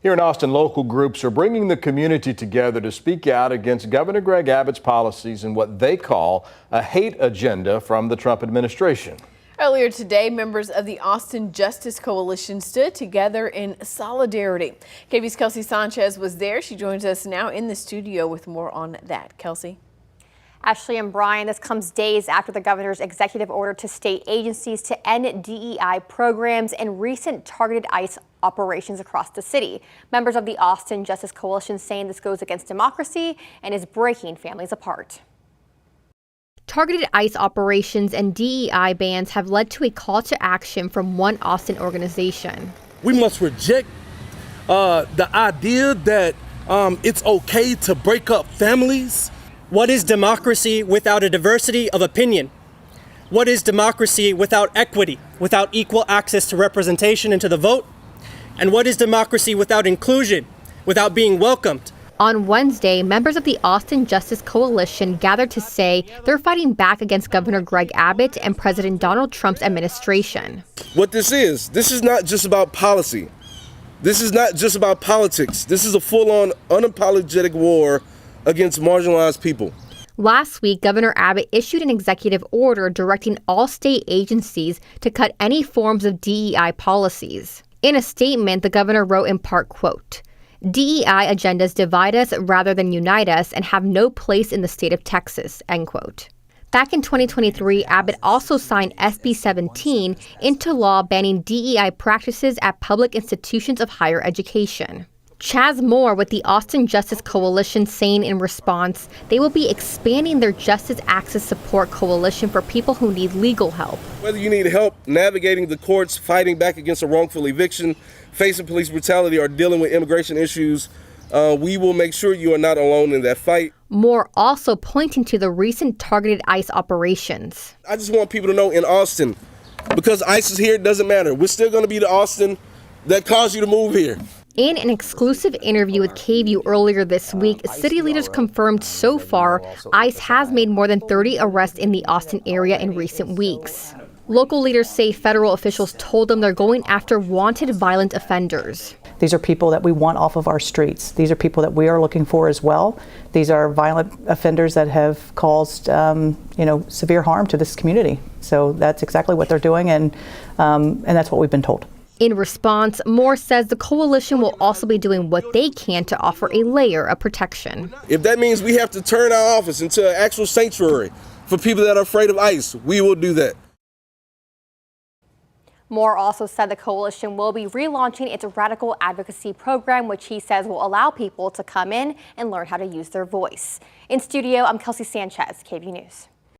Here in Austin, local groups are bringing the community together to speak out against Governor Greg Abbott's policies and what they call a hate agenda from the Trump administration. Earlier today, members of the Austin Justice Coalition stood together in solidarity. KVUE's Kelsey Sanchez was there. She joins us now in the studio with more on that. Kelsey. Ashley and Brian, this comes days after the governor's executive order to state agencies to end DEI programs and recent targeted ICE operations across the city. Members of the Austin Justice Coalition saying this goes against democracy and is breaking families apart. Targeted ICE operations and DEI bans have led to a call to action from one Austin organization. We must reject the idea that it's okay to break up families. What is democracy without a diversity of opinion? What is democracy without equity, without equal access to representation and to the vote? And what is democracy without inclusion, without being welcomed? On Wednesday, members of the Austin Justice Coalition gathered to say they're fighting back against Governor Greg Abbott and President Donald Trump's administration. What this is not just about policy. This is not just about politics. This is a full-on, unapologetic war against marginalized people. Last week, Governor Abbott issued an executive order directing all state agencies to cut any forms of DEI policies. In a statement, the governor wrote in part, quote, "DEI agendas divide us rather than unite us and have no place in the state of Texas," end quote. Back in 2023, Abbott also signed SB 17 into law banning DEI practices at public institutions of higher education. Chaz Moore with the Austin Justice Coalition saying in response, they will be expanding their Justice Access Support Coalition for people who need legal help. Whether you need help navigating the courts, fighting back against a wrongful eviction, facing police brutality, or dealing with immigration issues, we will make sure you are not alone in that fight. Moore also pointing to the recent targeted ICE operations. I just want people to know in Austin, because ICE is here, it doesn't matter. We're still going to be the Austin that caused you to move here. In an exclusive interview with KVUE earlier this week, city leaders confirmed so far ICE has made more than 30 arrests in the Austin area in recent weeks. Local leaders say federal officials told them they're going after wanted violent offenders. These are people that we want off of our streets. These are people that we are looking for as well. These are violent offenders that have caused, severe harm to this community. So that's exactly what they're doing, and that's what we've been told. In response, Moore says the coalition will also be doing what they can to offer a layer of protection. If that means we have to turn our office into an actual sanctuary for people that are afraid of ICE, we will do that. Moore also said the coalition will be relaunching its radical advocacy program, which he says will allow people to come in and learn how to use their voice. In studio, I'm Kelsey Sanchez, KVUE News.